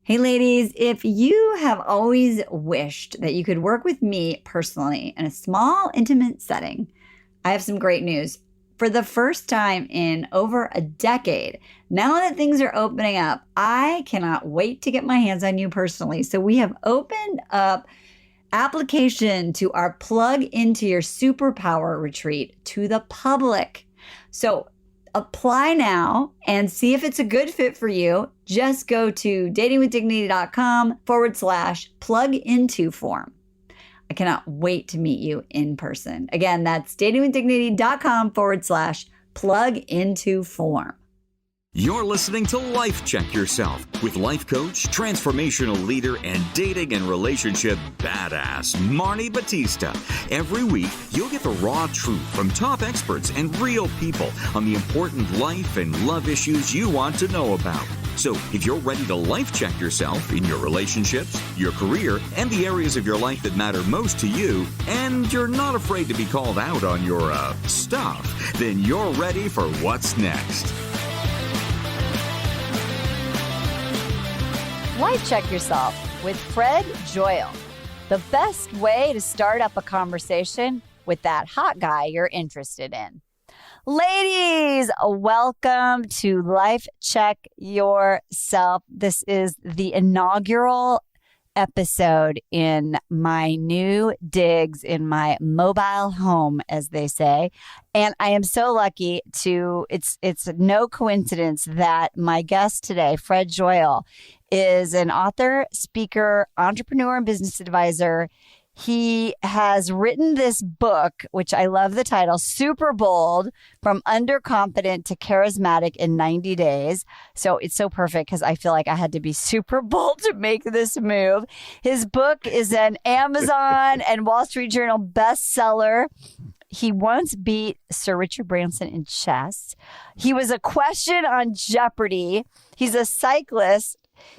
Hey, ladies, if you have always wished that you could work with me personally in a small, intimate setting, I have some great news. For the first time in over a decade, now that things are opening up, I cannot wait to get my hands on you personally. So we have opened up application to our Plug into Your Superpower retreat to the public. So apply now and see if it's a good fit for you. Just go to datingwithdignity.com/plug into form. I cannot wait to meet you in person. Again, that's datingwithdignity.com/plug into form. You're listening to Life Check Yourself with life coach, transformational leader, and dating and relationship badass, Marni Batista. Every week, you'll get the raw truth from top experts and real people on the important life and love issues you want to know about. So if you're ready to life check yourself in your relationships, your career, and the areas of your life that matter most to you, and you're not afraid to be called out on your stuff, then you're ready for what's next. Life Check Yourself with Fred Joyal. The best way to start up a conversation with that hot guy you're interested in. Ladies, welcome to Life Check Yourself. This is the inaugural episode in my new digs in my mobile home, as they say. And I am so lucky it's no coincidence that my guest today, Fred Joyal, is an author, speaker, entrepreneur, and business advisor. He has written this book, which I love the title, Superbold, From Underconfident to Charismatic in 90 Days. So it's so perfect because I feel like I had to be super bold to make this move. His book is an Amazon and Wall Street Journal bestseller. He once beat Sir Richard Branson in chess. He was a question on Jeopardy. He's a cyclist.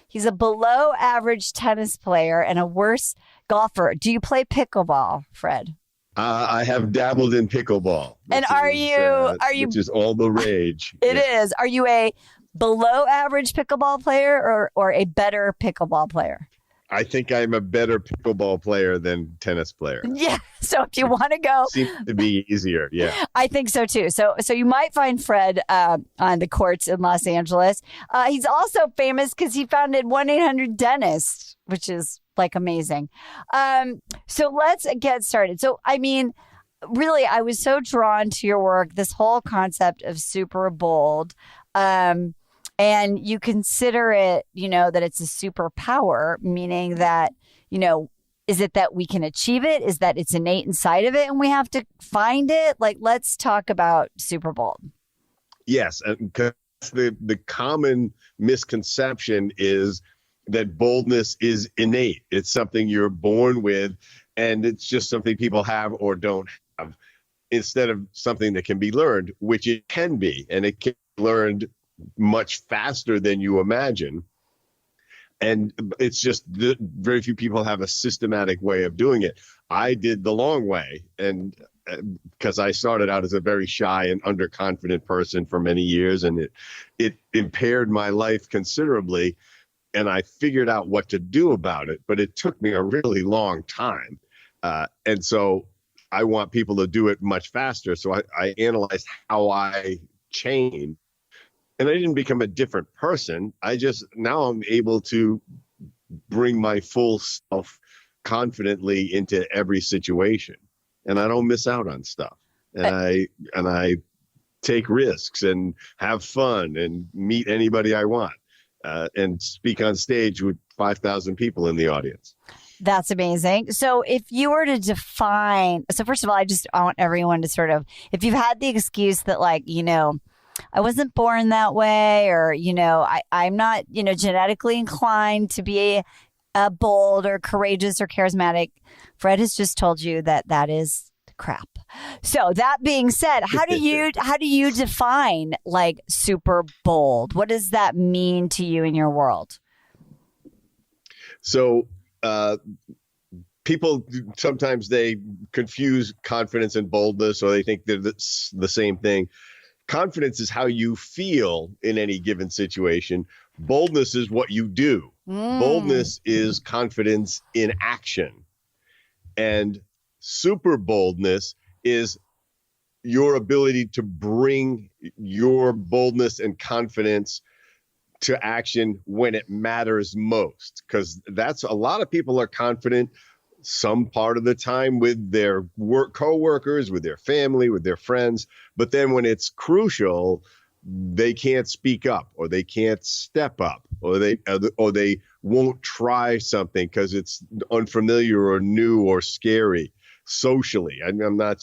He's a below average tennis player and a worse golfer. Do you play pickleball, Fred? I have dabbled in pickleball. And are you which is all the rage. It is. Are you a below average pickleball player or a better pickleball player? I think I'm a better pickleball player than tennis player. Yeah. So if you want to go, seems to be easier. Yeah, I think so too. So you might find Fred on the courts in Los Angeles. He's also famous because he founded 1-800-DENTIST, which is like amazing. So let's get started. So I mean, really, I was so drawn to your work. This whole concept of Superbold. And you consider it, that it's a superpower, meaning that, is it that we can achieve it? Is that it's innate inside of it and we have to find it? Like, let's talk about Superbold. Yes, because the common misconception is that boldness is innate. It's something you're born with, and it's just something people have or don't have, instead of something that can be learned, which it can be, and it can be learned much faster than you imagine. And it's just very few people have a systematic way of doing it. I did the long way, and because I started out as a very shy and underconfident person for many years, and it impaired my life considerably, and I figured out what to do about it, but it took me a really long time. And so I want people to do it much faster. So I analyzed how I changed. And I didn't become a different person. Now I'm able to bring my full self confidently into every situation. And I don't miss out on stuff. And I take risks and have fun and meet anybody I want and speak on stage with 5,000 people in the audience. That's amazing. So if you were to define, first of all, I want everyone to sort of, if you've had the excuse that I wasn't born that way, or, I'm not, genetically inclined to be bold or courageous or charismatic. Fred has just told you that is crap. So that being said, how do you define like super bold? What does that mean to you in your world? So, people sometimes they confuse confidence and boldness, or they think they're the same thing. Confidence is how you feel in any given situation. Boldness is what you do Boldness is confidence in action. And super boldness is your ability to bring your boldness and confidence to action when it matters most. Because that's a lot of people are confident some part of the time with their co-workers, with their family, with their friends. But then when it's crucial, they can't speak up, or they can't step up, or they won't try something because it's unfamiliar or new or scary socially.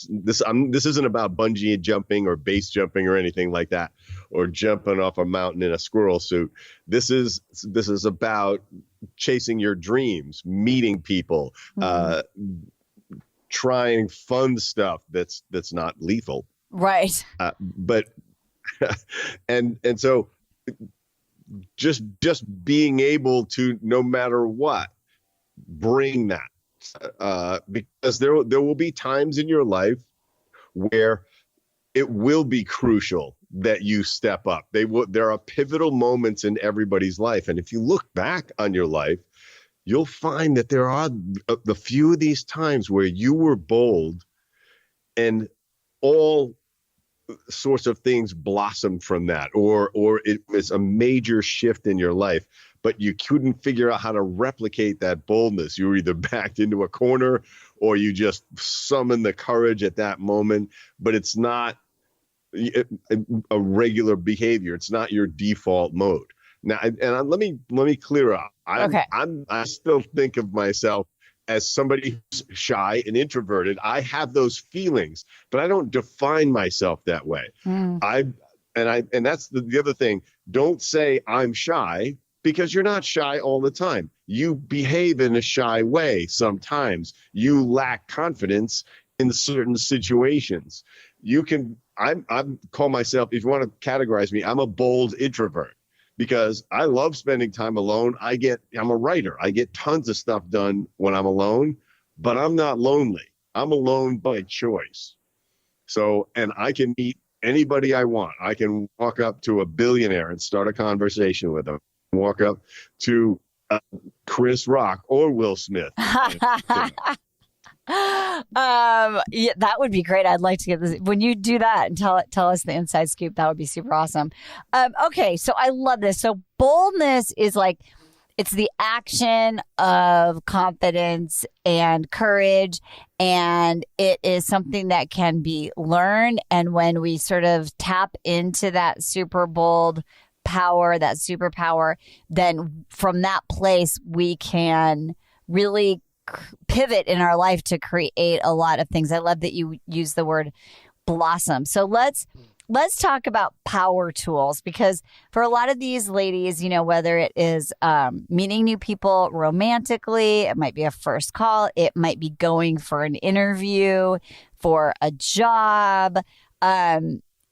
This isn't about bungee jumping or base jumping or anything like that, or jumping off a mountain in a squirrel suit. This is about chasing your dreams, meeting people, trying fun stuff that's not lethal. Right. But and so just being able to, no matter what, bring that, because there will be times in your life where it will be crucial that you step up. There are pivotal moments in everybody's life, and if you look back on your life, you'll find that there are the few of these times where you were bold, and all sorts of things blossomed from that, or it was a major shift in your life, but you couldn't figure out how to replicate that boldness. You were either backed into a corner or you just summoned the courage at that moment, but it's not a regular behavior. It's not your default mode. Now, let me clear up. I still think of myself as somebody who's shy and introverted. I have those feelings, but I don't define myself that way. And that's the other thing. Don't say I'm shy, because you're not shy all the time. You behave in a shy way sometimes. You lack confidence in certain situations. I call myself, if you want to categorize me, I'm a bold introvert, because I love spending time alone. I'm a writer. I get tons of stuff done when I'm alone, but I'm not lonely. I'm alone by choice. So, and I can meet anybody I want. I can walk up to a billionaire and start a conversation with them. Walk up to Chris Rock or Will Smith. Yeah, that would be great. I'd like to get this when you do that and tell us the inside scoop. That would be super awesome. Okay, so I love this. So boldness is like, it's the action of confidence and courage, and it is something that can be learned. And when we sort of tap into that super bold power, that superpower, then from that place we can really pivot in our life to create a lot of things. I love that you use the word blossom. So let's talk about power tools, because for a lot of these ladies, you know, whether it is meeting new people romantically, it might be a first call, it might be going for an interview for a job,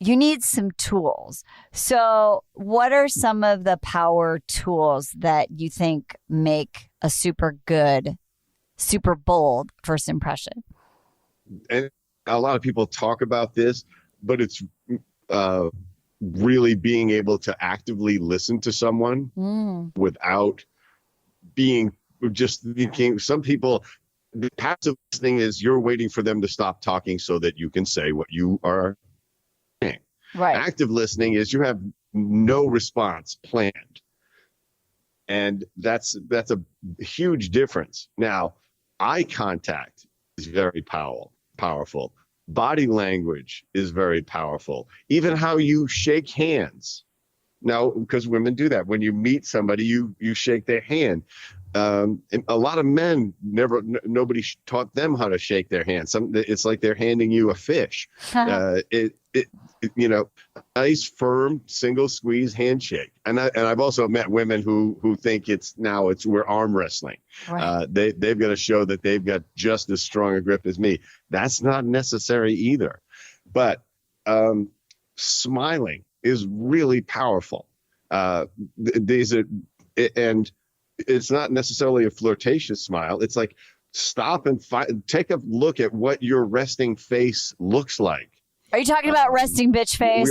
you need some tools. So what are some of the power tools that you think make a super good, super bold first impression? And a lot of people talk about this, but it's really being able to actively listen to someone without being just thinking. Some people, the passive listening is you're waiting for them to stop talking so that you can say what you are saying. Right. Active listening is you have no response planned. And that's a huge difference. Now, eye contact is very powerful. Body language is very powerful. Even how you shake hands. Now, because women do that. When you meet somebody, you shake their hand. And a lot of men nobody taught them how to shake their hand. It's like they're handing you a fish. Nice, firm, single squeeze handshake. And I've also met women who think we're arm wrestling. Right. They've got to show that they've got just as strong a grip as me. That's not necessary either. But smiling is really powerful. And it's not necessarily a flirtatious smile. It's like, stop and take a look at what your resting face looks like. Are you talking about resting bitch face?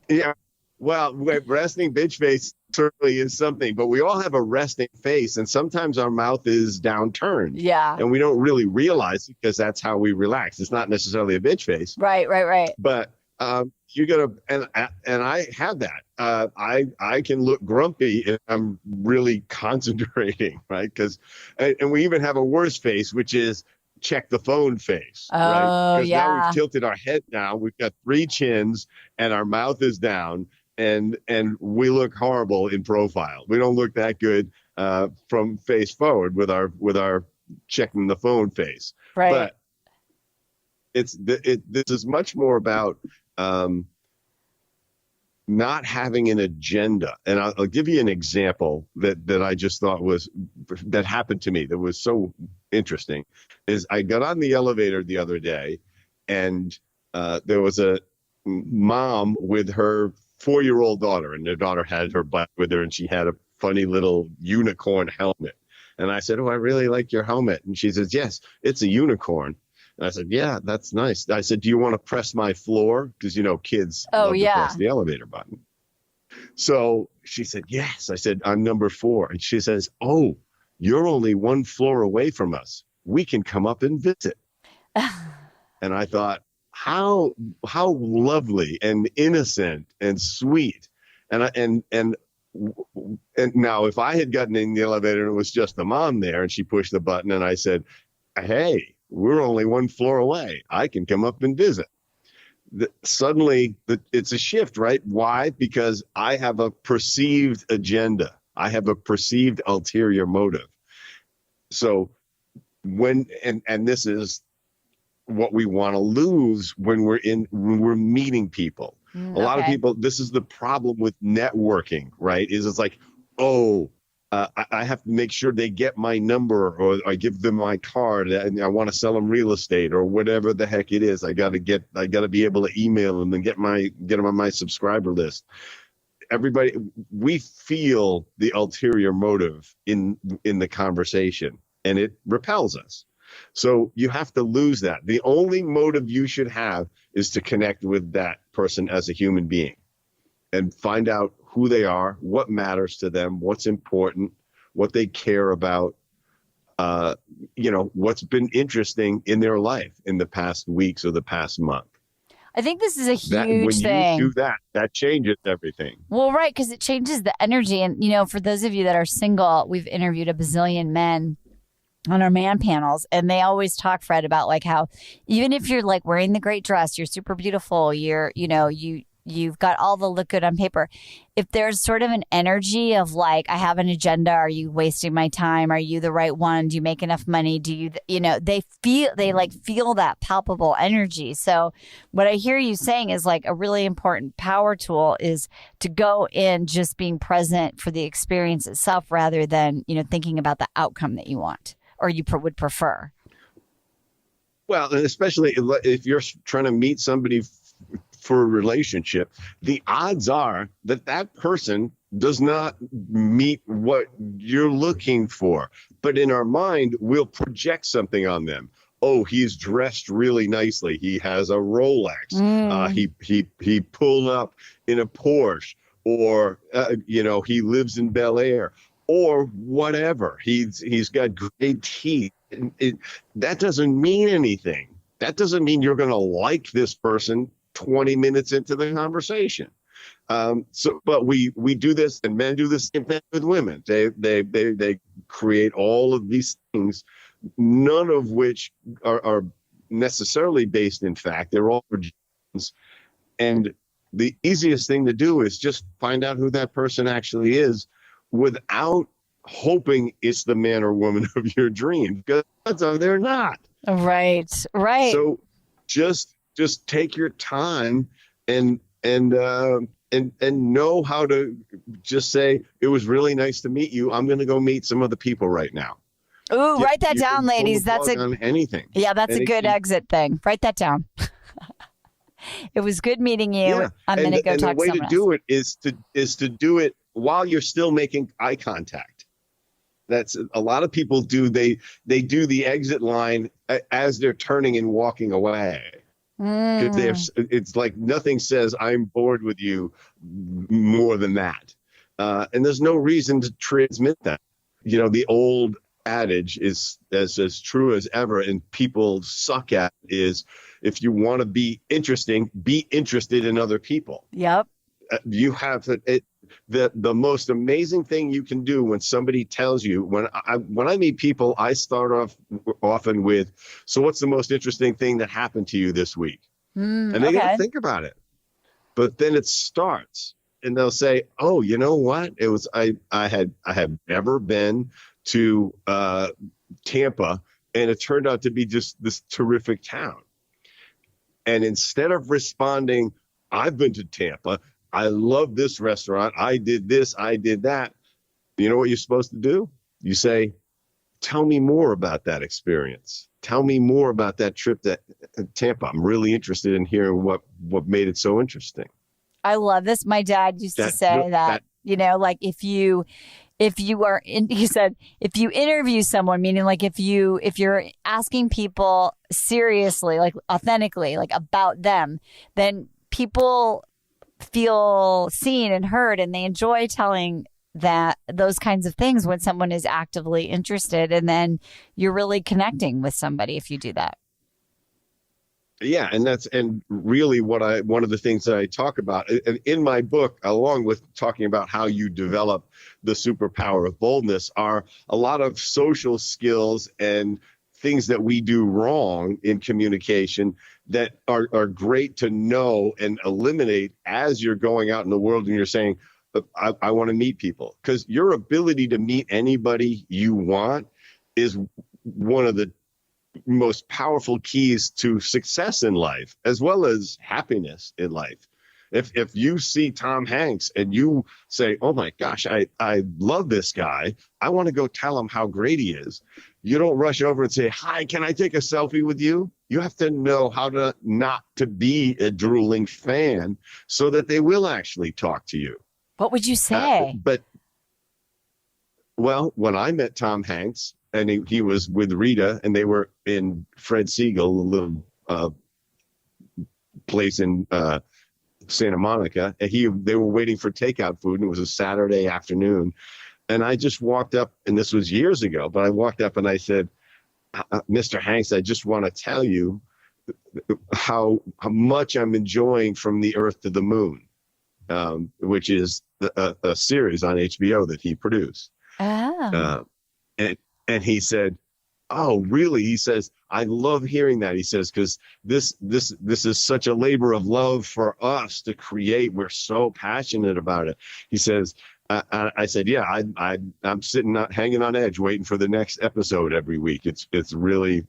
Yeah. Well, resting bitch face certainly is something, but we all have a resting face, and sometimes our mouth is downturned. Yeah. And we don't really realize it because that's how we relax. It's not necessarily a bitch face. Right. But you gotta, and I have that. I can look grumpy if I'm really concentrating, right? And we even have a worse face, which is check the phone face, right? Because now we've tilted our head down. We've got 3 chins, and our mouth is down, and we look horrible in profile. We don't look that good from face forward with our checking the phone face. Right. But this is much more about not having an agenda. And I'll give you an example that I just thought that happened to me that was so interesting. Is I got on the elevator the other day, and there was a mom with her 4-year-old daughter, and their daughter had her bike with her, and she had a funny little unicorn helmet. And I said, "Oh, I really like your helmet." And she says, "Yes, it's a unicorn." And I said, "Yeah, that's nice." I said, "Do you want to press my floor?" Because, kids love to press the elevator button. So she said, "Yes." I said, "I'm number 4. And she says, "Oh, you're only 1 floor away from us. We can come up and visit." And I thought, how lovely and innocent and sweet. And now if I had gotten in the elevator and it was just the mom there and she pushed the button and I said, "Hey, we're only 1 floor away. I can come up and visit." Suddenly it's a shift, right? Why? Because I have a perceived agenda. I have a perceived ulterior motive. So and this is what we want to lose when we're meeting people. A lot of people, this is the problem with networking, right? It's like, oh, I have to make sure they get my number, or I give them my card, and I want to sell them real estate or whatever the heck it is. I got to be able to email them and get them on my subscriber list. Everybody, we feel the ulterior motive in the conversation, and it repels us. So you have to lose that. The only motive you should have is to connect with that person as a human being and find out who they are, what matters to them, what's important, what they care about, what's been interesting in their life in the past weeks or the past month. I think this is a huge thing. When you do that changes everything. Well, right, because it changes the energy. And, for those of you that are single, we've interviewed a bazillion men on our man panels, and they always talk, Fred, about like how even if you're like wearing the great dress, you're super beautiful, you've got all the look good on paper. If there's sort of an energy of like, I have an agenda. Are you wasting my time? Are you the right one? Do you make enough money? Do you, they feel that palpable energy. So what I hear you saying is like a really important power tool is to go in just being present for the experience itself rather than, thinking about the outcome that you want or you would prefer. Well, and especially if you're trying to meet somebody for a relationship, the odds are that person does not meet what you're looking for. But in our mind, we'll project something on them. Oh, he's dressed really nicely. He has a Rolex. He pulled up in a Porsche, or he lives in Bel Air, or whatever. He's got great teeth. That doesn't mean anything. That doesn't mean you're going to like this person 20 minutes into the conversation. But we do this, and men do the same thing with women. They create all of these things, none of which are necessarily based in fact. They're all projections. And the easiest thing to do is just find out who that person actually is without hoping it's the man or woman of your dream, because they're not. Right. So just take your time and know how to just say, it was really nice to meet you. I'm going to go meet some other people right now. Ooh, write that down, ladies. That's anything. Yeah, that's a good exit thing. Write that down. It was good meeting you. Yeah. I'm going to go talk to someone else. The way to do it is to do it while you're still making eye contact. That's a lot of people do. They do the exit line as they're turning and walking away. Because it's like nothing says I'm bored with you more than that. And there's no reason to transmit that. You know, the old adage is as true as ever, and people suck at is, if you want to be interesting, be interested in other people. Yep. You have to, the most amazing thing you can do when somebody tells you, when I meet people, I start off often with, so what's the most interesting thing that happened to you this week? And they got to think about it. But then it starts, and they'll say, oh, you know what? It was, I had never been to Tampa, and it turned out to be just this terrific town. And instead of responding, I've been to Tampa, I love this restaurant, I did this, I did that, you know what you're supposed to do? You say, tell me more about that experience. Tell me more about that trip to Tampa. I'm really interested in hearing what made it so interesting. I love this. My dad used to say that, you know, like if you are in, he said, if you interview someone, meaning like if you're asking people seriously, like authentically, like about them, then people feel seen and heard, and they enjoy telling those kinds of things when someone is actively interested, and then you're really connecting with somebody if you do that. Yeah, and really one of the things that I talk about in my book, along with talking about how you develop the superpower of boldness, are a lot of social skills and things that we do wrong in communication that are great to know and eliminate as you're going out in the world and you're saying, I want to meet people. Because your ability to meet anybody you want is one of the most powerful keys to success in life, as well as happiness in life. If you see Tom Hanks and you say, oh my gosh, I love this guy, I want to go tell him how great he is, you don't rush over and say, hi, can I take a selfie with you? You have to know how to not to be a drooling fan so that they will actually talk to you. What would you say? Well, when I met Tom Hanks, and he was with Rita, and they were in Fred Siegel, a little place in Santa Monica, and they were waiting for takeout food, and it was a Saturday afternoon. And I just walked up, and this was years ago, but I walked up and I said, Mr. Hanks, I just want to tell you how much I'm enjoying From the Earth to the Moon, which is a series on HBO that he produced. Oh. And he said, oh, really? He says, I love hearing that. He says, because this is such a labor of love for us to create. We're so passionate about it. He says, I said, yeah, I'm sitting hanging on edge waiting for the next episode every week. It's really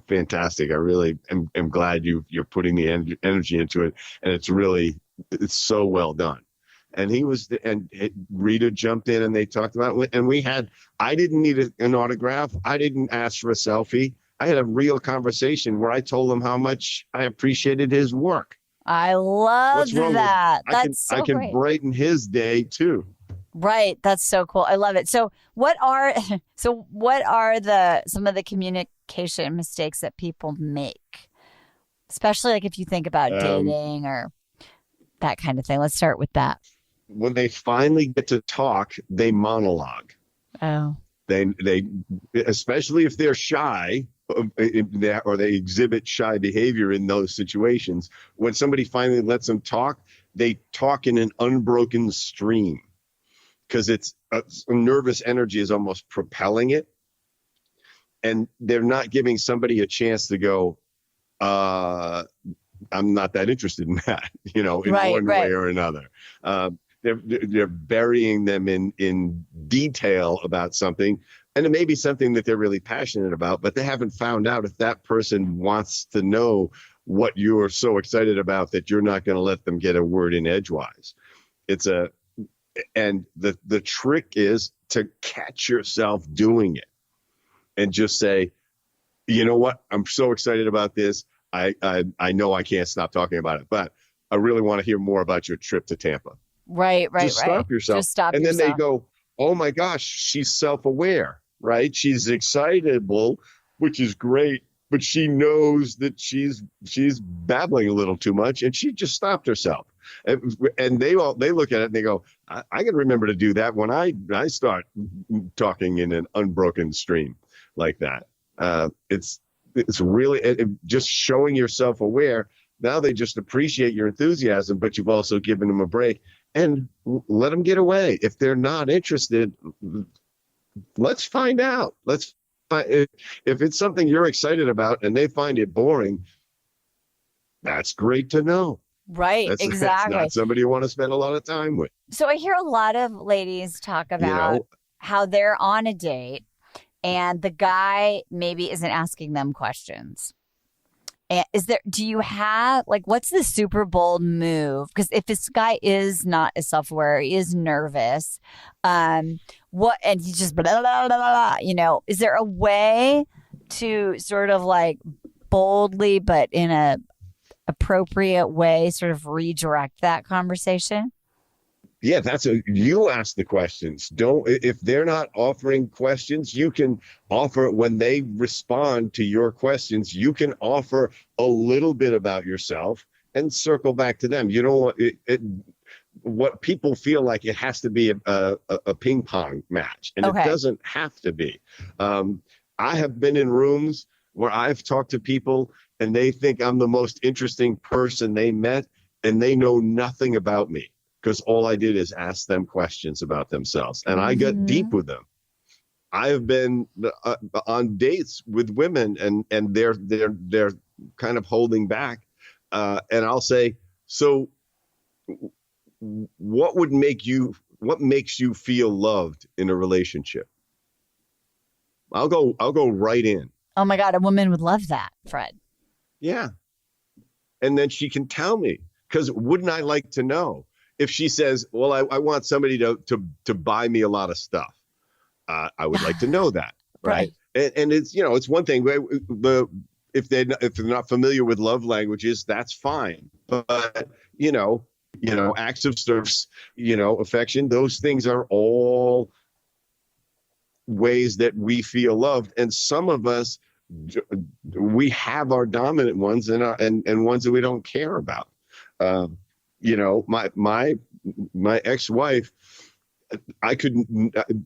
fantastic. I really am glad you're putting the energy into it. And it's so well done. And Rita jumped in and they talked about it. And I didn't need an autograph. I didn't ask for a selfie. I had a real conversation where I told him how much I appreciated his work. I love that. I can brighten his day too. Right. That's so cool. I love it. So what are some of the communication mistakes that people make? Especially like if you think about dating or that kind of thing. Let's start with that. When they finally get to talk, they monologue. Oh. They especially if they're shy or they exhibit shy behavior in those situations. When somebody finally lets them talk, they talk in an unbroken stream because it's nervous energy is almost propelling it. And they're not giving somebody a chance to go, I'm not that interested in that, in one way or another. They're burying them in detail about something, and it may be something that they're really passionate about, but they haven't found out if that person wants to know what you're so excited about that you're not going to let them get a word in edgewise. And the trick is to catch yourself doing it and just say, you know what? I'm so excited about this. I know I can't stop talking about it, but I really want to hear more about your trip to Tampa. Right. Just stop yourself. Just stop and yourself. Then they go, oh my gosh, she's self-aware, right? She's excitable, which is great, but she knows that she's babbling a little too much, and she just stopped herself. And they look at it and they go, I can remember to do that when I start talking in an unbroken stream like that. It's really just showing yourself aware. Now they just appreciate your enthusiasm, but you've also given them a break, and let them get away. If they're not interested, let's find out. If it's something you're excited about and they find it boring, that's great to know. Right, exactly. That's not somebody you want to spend a lot of time with. So I hear a lot of ladies talk about how they're on a date and the guy maybe isn't asking them questions. And do you have, like, what's the super bold move? Because if this guy is not as self-aware, he is nervous, and he's just blah, blah, blah, blah, is there a way to sort of like boldly, but in a appropriate way, sort of redirect that conversation? Yeah, you ask the questions. If they're not offering questions, you can offer, when they respond to your questions, you can offer a little bit about yourself and circle back to them. You know what people feel like it has to be a ping pong match, and It doesn't have to be. I have been in rooms where I've talked to people and they think I'm the most interesting person they met, and they know nothing about me, because all I did is ask them questions about themselves, and I got deep with them. I have been on dates with women, and they're kind of holding back, and I'll say, so what makes you feel loved in a relationship? I'll go right in. Oh my God, a woman would love that, Fred. Yeah, and then she can tell me, because wouldn't I like to know? If she says, well, I want somebody to buy me a lot of stuff, I would like to know that. Right. And it's, it's one thing, if they're not familiar with love languages, that's fine. But, acts of service, affection, those things are all ways that we feel loved. And some of us, we have our dominant ones and ones that we don't care about. My ex-wife,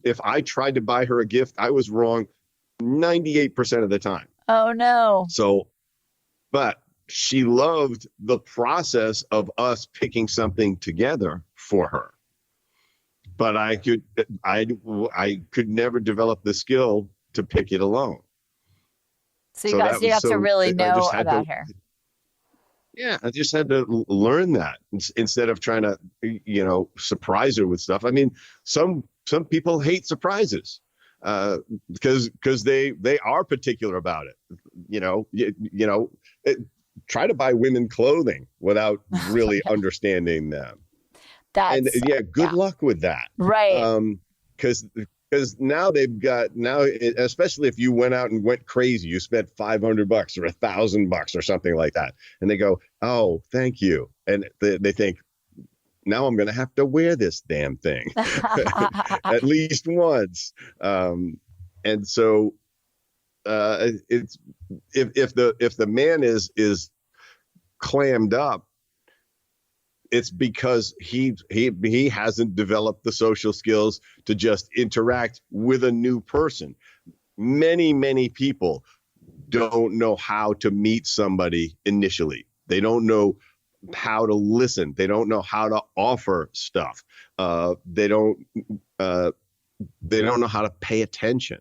if I tried to buy her a gift, I was wrong 98% of the time. Oh no. So, but she loved the process of us picking something together for her. But I could never develop the skill to pick it alone. So you have to really know about her. Yeah, I just had to learn that instead of trying to, surprise her with stuff. I mean, some people hate surprises because they are particular about it. Try to buy women clothing without really understanding them. Good luck with that. Right. Because now especially if you went out and went crazy, you spent $500 or $1,000 or something like that, and they go, "Oh, thank you," and they think, now I'm going to have to wear this damn thing at least once. And so it's if the man is clammed up, it's because he hasn't developed the social skills to just interact with a new person. Many people don't know how to meet somebody initially. They don't know how to listen. They don't know how to offer stuff. They don't know how to pay attention.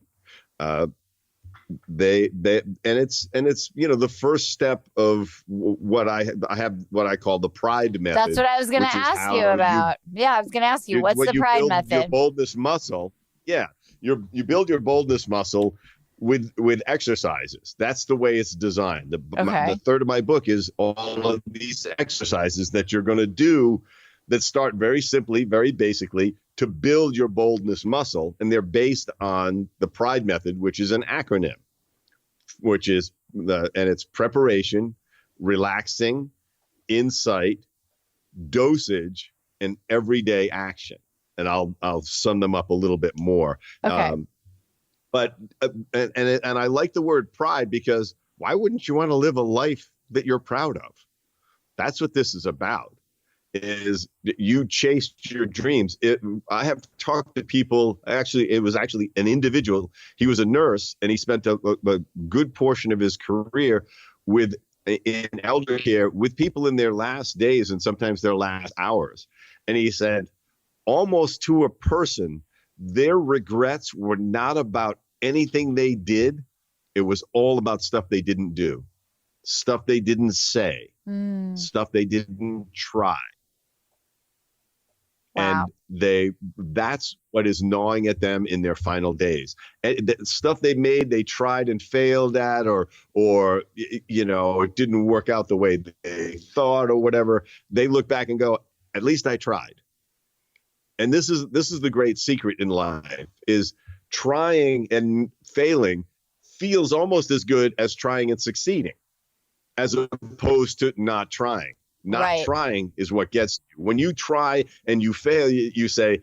It's the first step of what I have what I call the pride method. That's what I was going to ask you about. I was going to ask you, what's the pride method? Your boldness muscle. Yeah, you build your boldness muscle with exercises. That's the way it's designed. The third of my book is all of these exercises that you're going to do that start very simply, very basically, to build your boldness muscle. And they're based on the pride method, which is an acronym, which is and it's preparation, relaxing, insight, dosage, and everyday action. And I'll sum them up a little bit more. Okay. But I like the word pride because why wouldn't you want to live a life that you're proud of? That's what this is about, is you chased your dreams. I have talked to people, actually, it was actually an individual. He was a nurse, and he spent a good portion of his career in elder care with people in their last days and sometimes their last hours. And he said, almost to a person, their regrets were not about anything they did. It was all about stuff they didn't do, stuff they didn't say, stuff they didn't try. Wow. And that's what is gnawing at them in their final days. And the stuff they made, they tried and failed at, or it didn't work out the way they thought or whatever. They look back and go, at least I tried. And this is the great secret in life, is trying and failing feels almost as good as trying and succeeding, as opposed to not trying. Not trying is what gets you. When you try and you fail, you say,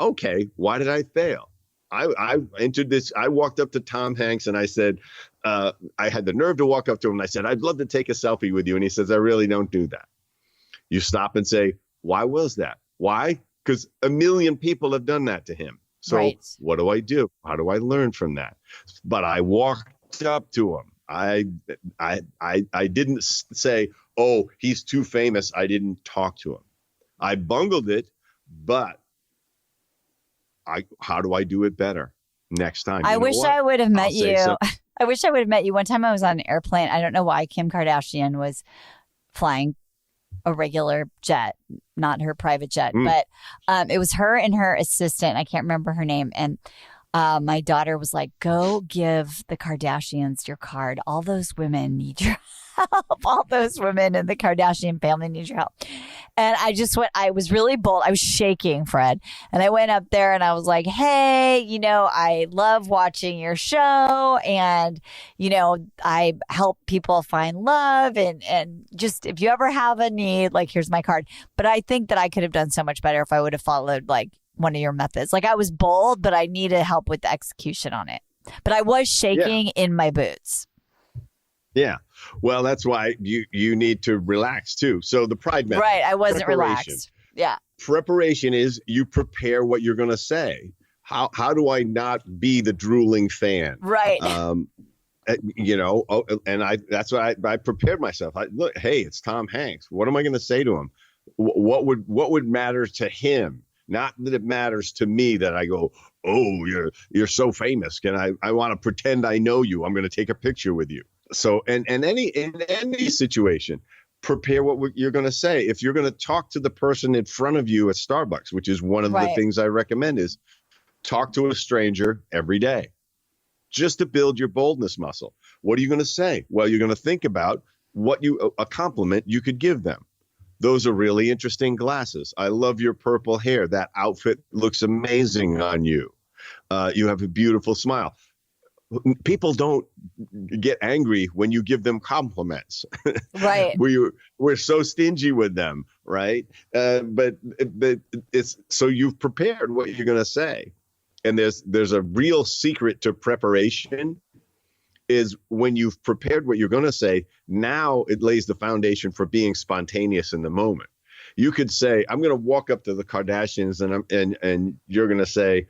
okay, why did I fail? I entered this. I walked up to Tom Hanks and I said, I had the nerve to walk up to him and I said, I'd love to take a selfie with you. And he says, I really don't do that. You stop and say, why was that? Why? Because a million people have done that to him. So what do I do? How do I learn from that? But I walked up to him. I didn't say, oh, he's too famous, I didn't talk to him. I bungled it, but how do I do it better next time? I wish I would have met you. I wish I would have met you. One time I was on an airplane. I don't know why. Kim Kardashian was flying a regular jet, not her private jet, but it was her and her assistant. I can't remember her name. And my daughter was like, go give the Kardashians your card. All those women need your help. All those women in the Kardashian family need your help. And I was really bold. I was shaking, Fred. And I went up there and I was like, hey, I love watching your show. And, I help people find love. And just, if you ever have a need, like, here's my card. But I think that I could have done so much better if I would have followed, like, one of your methods. Like, I was bold, but I needed help with the execution on it. But I was shaking in my boots. Yeah. Well, that's why you need to relax too. So the pride method. Right. I wasn't relaxed. Yeah. Preparation is you prepare what you're going to say. How do I not be the drooling fan? Right. That's why I prepared myself. Look, hey, it's Tom Hanks. What am I going to say to him? What would matter to him? Not that it matters to me that I go, oh, you're so famous. And I want to pretend I know you. I'm going to take a picture with you. So, in any situation, prepare what you're going to say. If you're going to talk to the person in front of you at Starbucks, which is one of the things I recommend, is talk to a stranger every day, just to build your boldness muscle. What are you going to say? Well, you're going to think about a compliment you could give them. Those are really interesting glasses. I love your purple hair. That outfit looks amazing on you. You have a beautiful smile. People don't get angry when you give them compliments. Right. We're so stingy with them, right? But it's so you've prepared what you're going to say. And there's a real secret to preparation, is when you've prepared what you're going to say, now it lays the foundation for being spontaneous in the moment. You could say, I'm going to walk up to the Kardashians and you're going to say,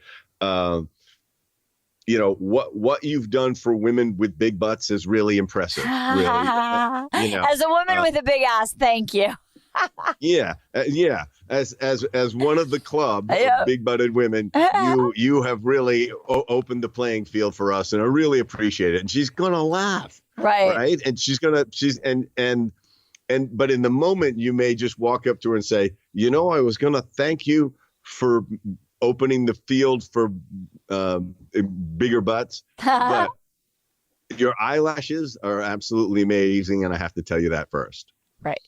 what you've done for women with big butts is really impressive. Really. As a woman with a big ass, thank you. Yeah. As one of the club of big butted women, you have really opened the playing field for us, and I really appreciate it. And she's gonna laugh, right? And but in the moment, you may just walk up to her and say, I was gonna thank you for opening the field for bigger butts, but your eyelashes are absolutely amazing, and I have to tell you that first. Right.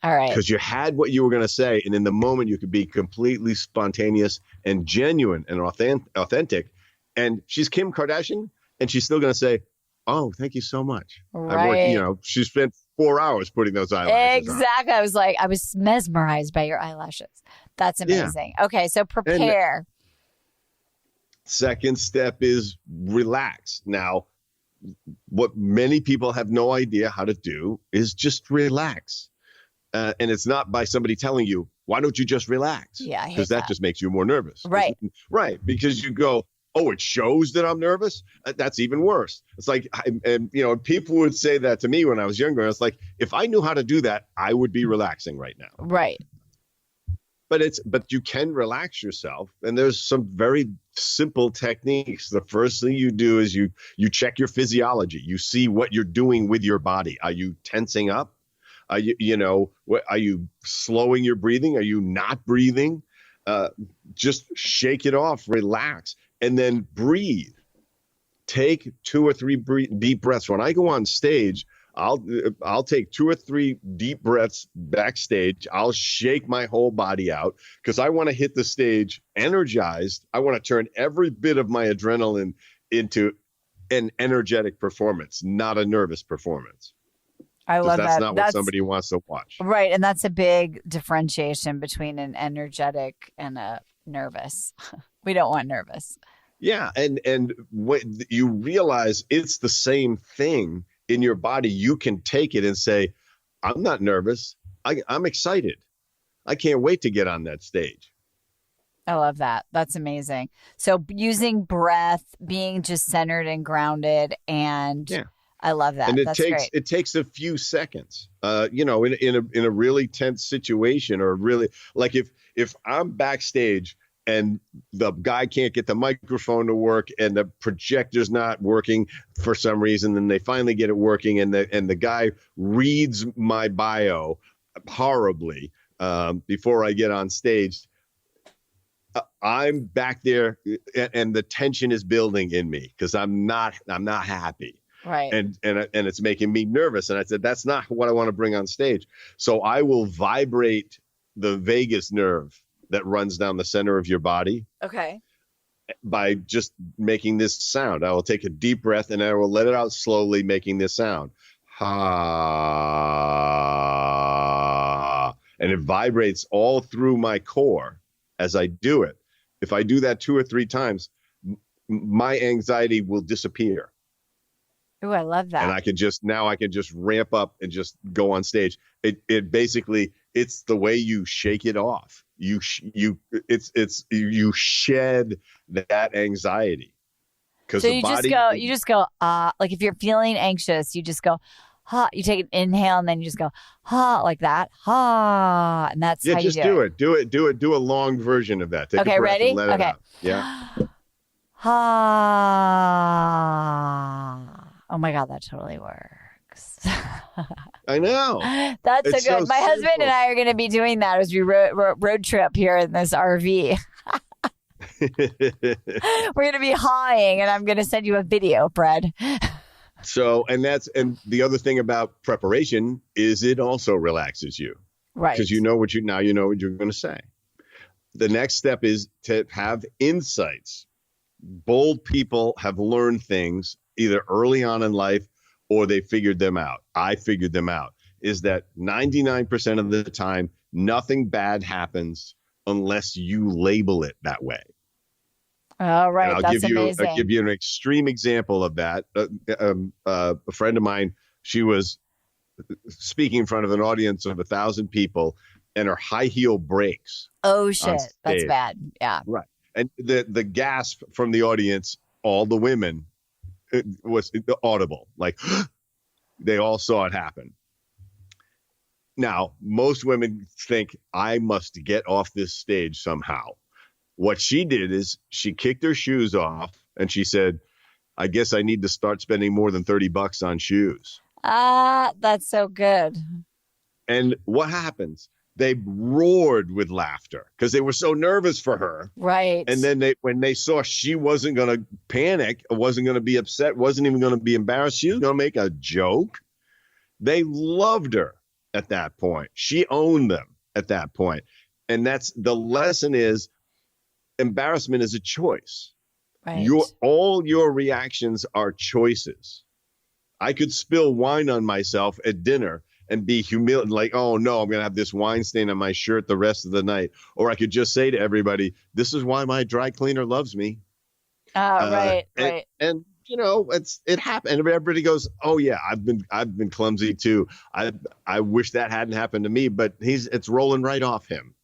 All right. Because you had what you were going to say, and in the moment you could be completely spontaneous and genuine and authentic. And she's Kim Kardashian, and she's still going to say, "Oh, thank you so much." Right. She spent 4 hours putting those eyelashes on. Exactly. I was mesmerized by your eyelashes. That's amazing. Yeah. Okay, so prepare. Second step is relax. Now, what many people have no idea how to do is just relax. And it's not by somebody telling you, why don't you just relax? Yeah, I hate because that just makes you more nervous. Right. Right. Because you go, oh, it shows that I'm nervous. That's even worse. It's like, and people would say that to me when I was younger. It's like, if I knew how to do that, I would be relaxing right now. Right. But you can relax yourself, and there's some very simple techniques. The first thing you do is you check your physiology. You see what you're doing with your body. Are you tensing up? Are are you slowing your breathing? Are you not breathing? Just shake it off, relax, and then breathe. Take 2 or 3 deep breaths. When I go on stage, I'll take 2 or 3 deep breaths backstage. I'll shake my whole body out because I want to hit the stage energized. I want to turn every bit of my adrenaline into an energetic performance, not a nervous performance. I love that's that. Not what somebody wants to watch. Right. And that's a big differentiation between an energetic and a nervous. We don't want nervous. Yeah. And when you realize it's the same thing in your body, you can take it and say, I'm not nervous. I'm excited. I can't wait to get on that stage. I love that. That's amazing. So using breath, being just centered and grounded, and I love that. And it takes a few seconds. In a really tense situation, or really like if I'm backstage and the guy can't get the microphone to work and the projector's not working for some reason, then they finally get it working, and the guy reads my bio horribly before I get on stage. I'm back there, and the tension is building in me because I'm not happy. Right. And it's making me nervous. And I said, that's not what I want to bring on stage. So I will vibrate the vagus nerve that runs down the center of your body. Okay. By just making this sound. I will take a deep breath and I will let it out slowly, making this sound. Ha. And it vibrates all through my core as I do it. If I do that 2 or 3 times, my anxiety will disappear. Oh, I love that. And I can just ramp up and just go on stage. It basically, it's the way you shake it off. You shed that anxiety. So you just go, like if you're feeling anxious, you just go, ha, you take an inhale and then you just go, ha, like that, ha. And that's how you do it. Do a long version of that. Take a breath ready? And let it out. Yeah. Ha. Oh my God, that totally works. I know. That's so good. My husband and I are going to be doing that as we road trip here in this RV. We're going to be hawing, and I'm going to send you a video, Fred. So, and the other thing about preparation is it also relaxes you. Right. Because you know what you're going to say. The next step is to have insights. Bold people have learned things either early on in life or they figured them out. I figured them out. Is that 99% of the time, nothing bad happens unless you label it that way. All right. That's amazing. I'll give you an extreme example of that. A friend of mine, she was speaking in front of an audience of 1,000 people, and her high heel breaks. Oh, shit. That's bad. Yeah. Right. And the gasp from the audience, all the women, it was audible. Like they all saw it happen. Now, most women think I must get off this stage somehow. What she did is she kicked her shoes off and she said, I guess I need to start spending more than $30 on shoes. That's so good. And what happens? They roared with laughter because they were so nervous for her. Right. And then when they saw she wasn't going to panic, wasn't going to be upset, wasn't even going to be embarrassed, she was going to make a joke. They loved her at that point. She owned them at that point. And that's the lesson is embarrassment is a choice. Right. All your reactions are choices. I could spill wine on myself at dinner and be humiliated, like, oh no, I'm going to have this wine stain on my shirt the rest of the night. Or I could just say to everybody, this is why my dry cleaner loves me. Right. And it happened. And everybody goes, oh yeah, I've been clumsy too. I wish that hadn't happened to me, but it's rolling right off him.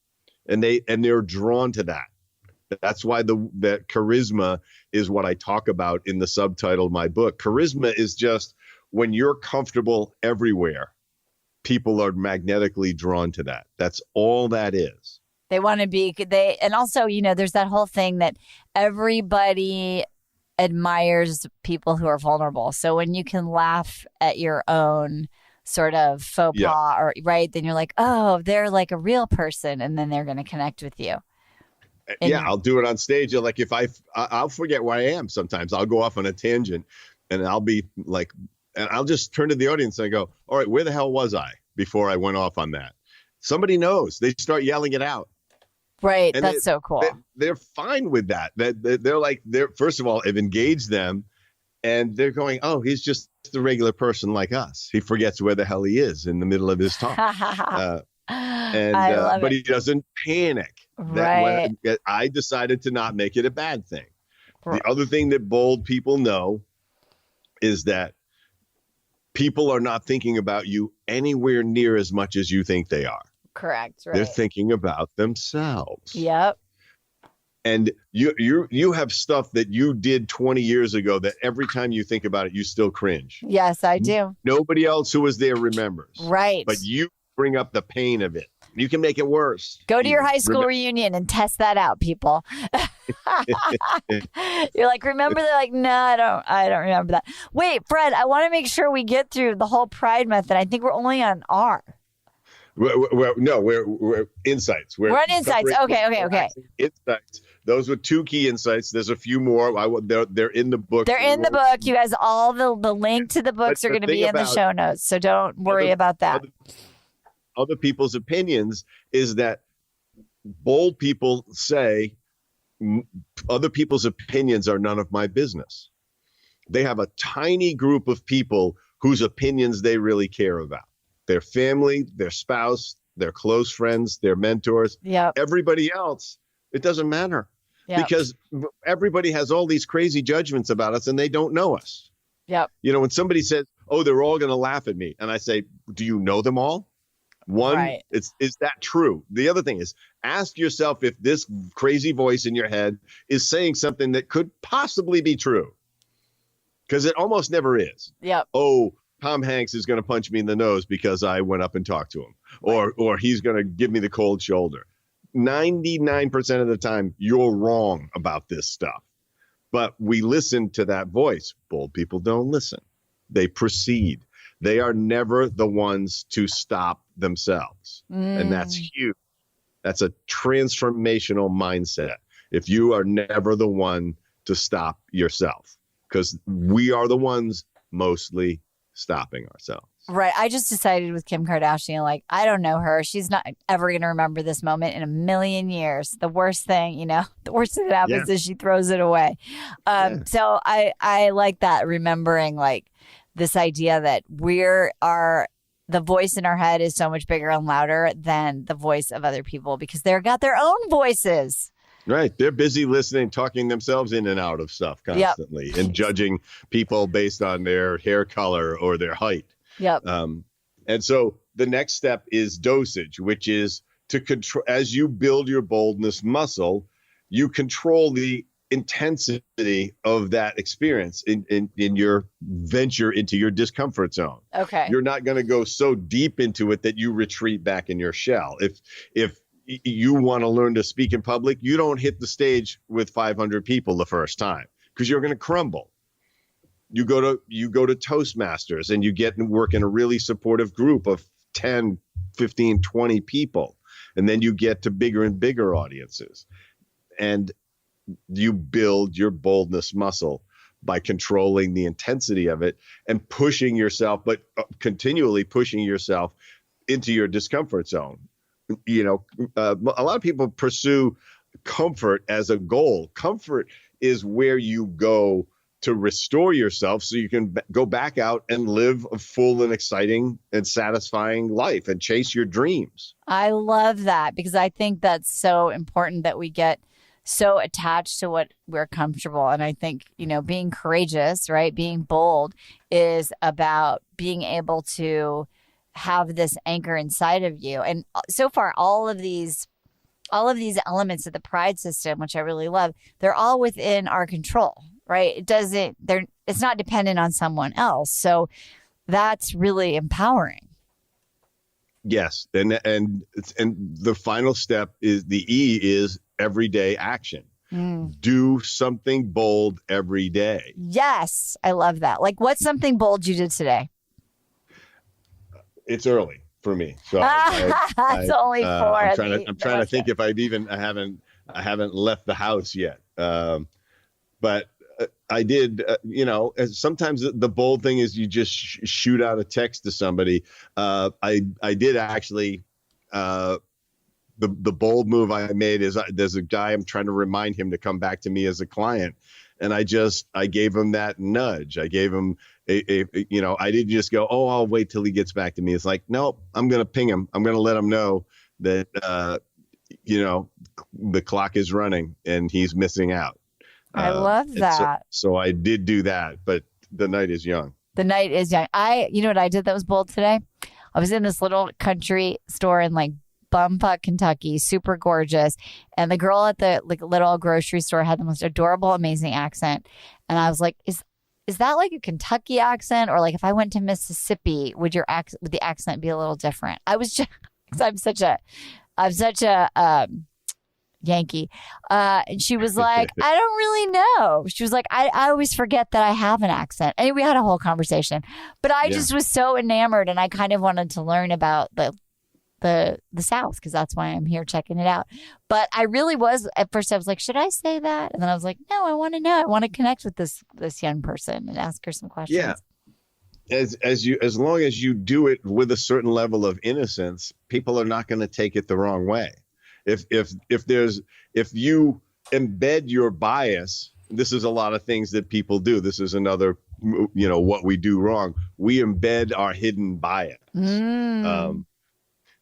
And they're drawn to that. That's why that charisma is what I talk about in the subtitle of my book. Charisma is just when you're comfortable everywhere, people are magnetically drawn to that. That's all that is. They want to be, and also, there's that whole thing that everybody admires people who are vulnerable. So when you can laugh at your own sort of faux pas, or right, then you're like, oh, they're like a real person, and then they're going to connect with you. And I'll do it on stage. Like if I'll forget where I am sometimes. I'll go off on a tangent, and I'll be like, and I'll just turn to the audience and I go, all right, where the hell was I before I went off on that? Somebody knows. They start yelling it out. Right. And that's so cool. They're fine with that. They're first of all, I've engaged them, and they're going, oh, he's just a regular person like us. He forgets where the hell he is in the middle of his talk. But he doesn't panic. Right. I decided to not make it a bad thing. Right. The other thing that bold people know is that people are not thinking about you anywhere near as much as you think they are. Correct. Right. They're thinking about themselves. Yep. And you have stuff that you did 20 years ago that every time you think about it, you still cringe. Yes, I do. Nobody else who was there remembers. Right. But you bring up the pain of it. You can make it worse. Go to your high school reunion and test that out, people. You're like, remember? They're like, no, I don't remember that. Wait, Fred, I want to make sure we get through the whole Pride method. I think we're only on R. We're insights. We're on insights. Okay. Insights. Those were 2 key insights. There's a few more. They're in the book. They're in the book. You guys, all the link to the books are going to be in the show notes. So don't worry about that. Other people's opinions is that bold people say other people's opinions are none of my business. They have a tiny group of people whose opinions they really care about. Their family, their spouse, their close friends, their mentors. Yep. Everybody else, it doesn't matter. Yep. Because everybody has all these crazy judgments about us and they don't know us. Yep. When somebody says, oh, they're all going to laugh at me. And I say, do you know them all? One, right. Is that true? The other thing is, ask yourself if this crazy voice in your head is saying something that could possibly be true. Because it almost never is. Yep. Oh, Tom Hanks is going to punch me in the nose because I went up and talked to him. Right. Or he's going to give me the cold shoulder. 99% of the time, you're wrong about this stuff. But we listen to that voice. Bold people don't listen. They proceed. They are never the ones to stop themselves. And that's huge. That's a transformational mindset. If you are never the one to stop yourself, because we are the ones mostly stopping ourselves. Right. I just decided with Kim Kardashian, like, I don't know her. She's not ever going to remember this moment in a million years. The worst thing, the worst thing that happens is she throws it away. So I like that, remembering like this idea that the voice in our head is so much bigger and louder than the voice of other people because they've got their own voices. Right. They're busy listening, talking themselves in and out of stuff constantly and judging people based on their hair color or their height. Yep. And so the next step is dosage, which is to control. As you build your boldness muscle, you control the intensity of that experience in your venture into your discomfort zone. Okay. You're not going to go so deep into it that you retreat back in your shell. If you want to learn to speak in public, you don't hit the stage with 500 people the first time because you're going to crumble. You go to Toastmasters and you get and work in a really supportive group of 10, 15, 20 people. And then you get to bigger and bigger audiences. And you build your boldness muscle by controlling the intensity of it and pushing yourself, but continually pushing yourself into your discomfort zone. A lot of people pursue comfort as a goal. Comfort is where you go to restore yourself so you can go back out and live a full and exciting and satisfying life and chase your dreams. I love that because I think that's so important that we get so attached to what we're comfortable. And I think, being courageous, right? Being bold is about being able to have this anchor inside of you. And so far, all of these elements of the pride system, which I really love, they're all within our control, right? It's not dependent on someone else. So that's really empowering. Yes. And the final step is the E is everyday action. Do something bold every day. Yes. I love that. Like, what's something bold you did today? It's early for me. So it's only 4. I'm trying to think if I haven't left the house yet. But I did, sometimes the bold thing is you just shoot out a text to somebody. I did actually, the bold move I made is there's a guy, I'm trying to remind him to come back to me as a client. And I gave him that nudge. I gave him I didn't just go, oh, I'll wait till he gets back to me. It's like, no, I'm going to ping him. I'm going to let him know that, the clock is running and he's missing out. I love that. So I did do that, but the night is young. The night is young. You know what I did that was bold today? I was in this little country store in like Bumfuck, Kentucky, super gorgeous. And the girl at the little grocery store had the most adorable, amazing accent. And I was like, is that like a Kentucky accent? Or like if I went to Mississippi, would the accent be a little different? I was just, I'm such a Yankee. And she was like, I don't really know. She was like, I always forget that I have an accent. And we had a whole conversation, but I just was so enamored, and I kind of wanted to learn about the South, because that's why I'm here checking it out. But I really was, at first I was like, should I say that? And then I was like, no, I want to know. I want to connect with this young person and ask her some questions. Yeah. As long as you do it with a certain level of innocence, people are not going to take it the wrong way. If you embed your bias, this is a lot of things that people do. This is another, what we do wrong. We embed our hidden bias.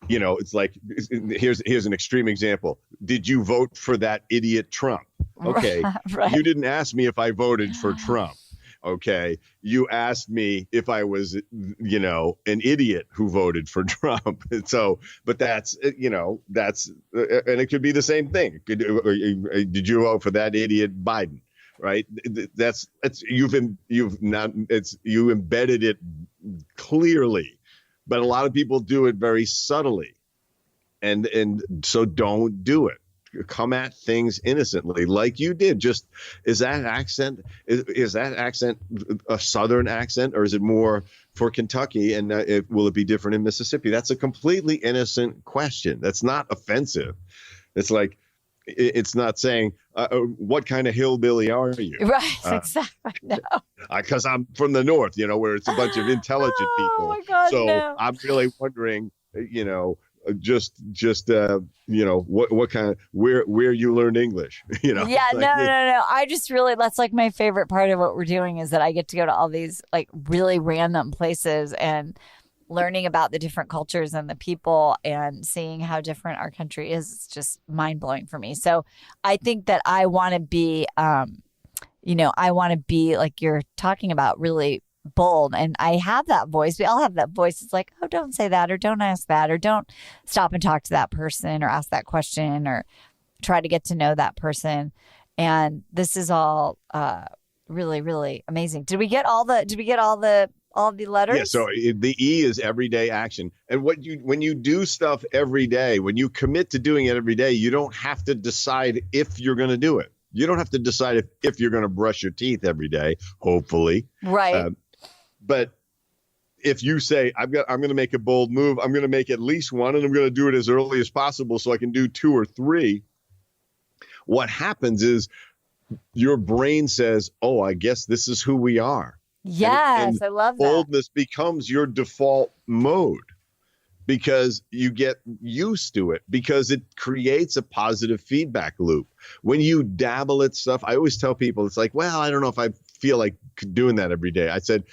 It's like, here's an extreme example. Did you vote for that idiot Trump? Okay. Right. You didn't ask me if I voted for Trump. Okay. You asked me if I was, an idiot who voted for Trump. But that's, and it could be the same thing. Did you vote for that idiot Biden? Right. You embedded it clearly, but a lot of people do it very subtly. And so don't do it. Come at things innocently, like you did. Is that accent a Southern accent, or is it more for Kentucky? And will it be different in Mississippi? That's a completely innocent question. That's not offensive. It's like, it's not saying, what kind of hillbilly are you? Right, exactly. No. Because I'm from the North, where it's a bunch of intelligent people. Oh my God, so no. I'm really wondering, what kind of, where you learned English, Yeah, like, no. I just really, that's like my favorite part of what we're doing, is that I get to go to all these like really random places and learning about the different cultures and the people and seeing how different our country is. It's just mind blowing for me. So I think that I want to be, like you're talking about, really bold. And I have that voice. We all have that voice. It's like, oh, don't say that, or don't ask that, or don't stop and talk to that person, or ask that question, or try to get to know that person. And this is all really, really amazing. Did we get all the letters? Yeah. So the E is everyday action. And when you do stuff every day, when you commit to doing it every day, you don't have to decide if you're going to do it. You don't have to decide if you're going to brush your teeth every day, hopefully. Right. But if you say, I'm going to make a bold move, I'm going to make at least one, and I'm going to do it as early as possible so I can do 2 or 3. What happens is your brain says, oh, I guess this is who we are. Yes, and I love that. Boldness becomes your default mode because you get used to it, because it creates a positive feedback loop. When you dabble at stuff, I always tell people, it's like, well, I don't know if I feel like doing that every day. I said,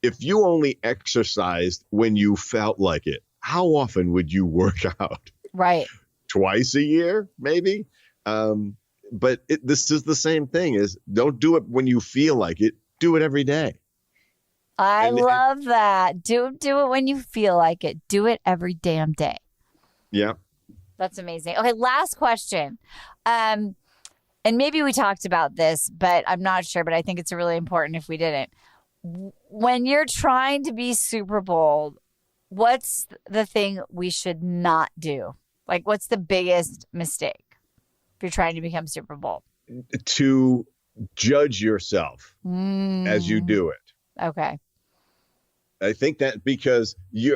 if you only exercised when you felt like it, how often would you work out? Right. Twice a year, maybe? this is the same thing. Is don't do it when you feel like it. Do it every day. I love that. Do it when you feel like it. Do it every damn day. Yeah. That's amazing. Okay, last question. And maybe we talked about this, but I'm not sure, but I think it's really important if we didn't. When you're trying to be super bold, what's the thing we should not do? Like, what's the biggest mistake if you're trying to become super bold? To judge yourself as you do it. Okay. I think that because if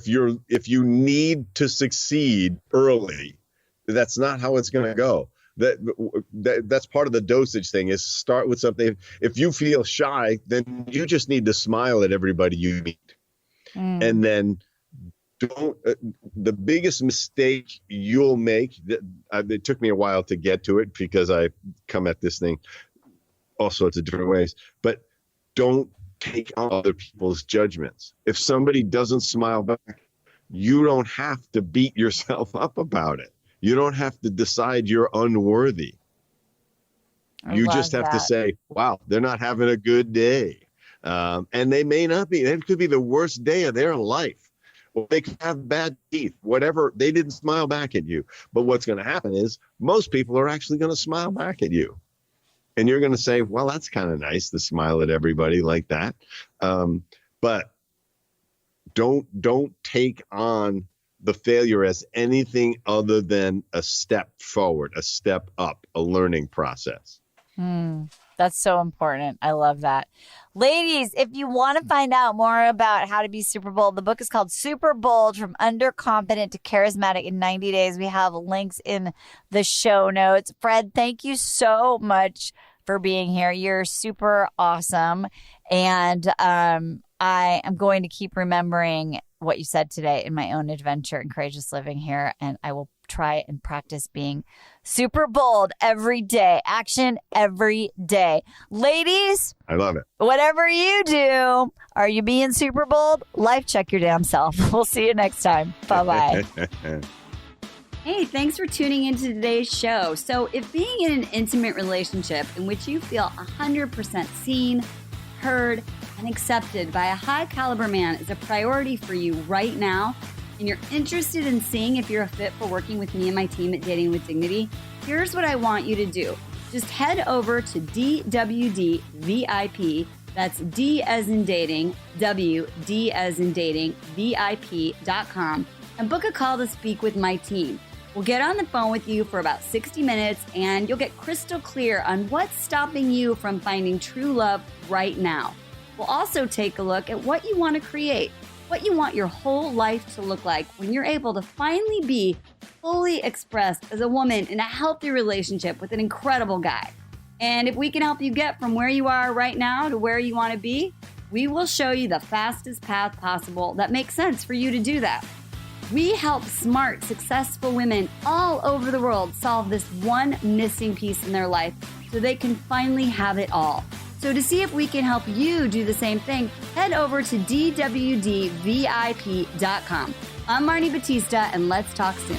you need to succeed early, that's not how it's going to go. That's part of the dosage thing, is start with something. If you feel shy, then you just need to smile at everybody you meet. And then the biggest mistake you'll make, it took me a while to get to it because I come at this thing all sorts of different ways, but don't take on other people's judgments. If somebody doesn't smile back, you don't have to beat yourself up about it. You don't have to decide you're unworthy. You just have to say, wow, they're not having a good day. And they may not be. It could be the worst day of their life. Or they could have bad teeth, whatever. They didn't smile back at you. But what's going to happen is most people are actually going to smile back at you. And you're going to say, well, that's kind of nice to smile at everybody like that. But don't take on the failure as anything other than a step forward, a step up, a learning process. That's so important. I love that. Ladies, if you want to find out more about how to be super bold, the book is called Superbold, From Underconfident to Charismatic in 90 Days. We have links in the show notes. Fred, thank you so much for being here. You're super awesome. And I am going to keep remembering what you said today in my own adventure in courageous living here. And I will try and practice being super bold every day. Action every day. Ladies, I love it. Whatever you do, are you being super bold? Life check your damn self. We'll see you next time. Bye-bye. Hey, thanks for tuning into today's show. So if being in an intimate relationship in which you feel 100% seen, heard, and accepted by a high caliber man is a priority for you right now, and you're interested in seeing if you're a fit for working with me and my team at Dating with Dignity, here's what I want you to do. Just head over to DWD VIP, that's D as in dating, W, D as in dating, VIP.com, and book a call to speak with my team. We'll get on the phone with you for about 60 minutes, and you'll get crystal clear on what's stopping you from finding true love right now. We'll also take a look at what you want to create, what you want your whole life to look like when you're able to finally be fully expressed as a woman in a healthy relationship with an incredible guy. And if we can help you get from where you are right now to where you want to be, we will show you the fastest path possible that makes sense for you to do that. We help smart, successful women all over the world solve this one missing piece in their life so they can finally have it all. So to see if we can help you do the same thing, head over to DWDVIP.com. I'm Marni Batista, and let's talk soon.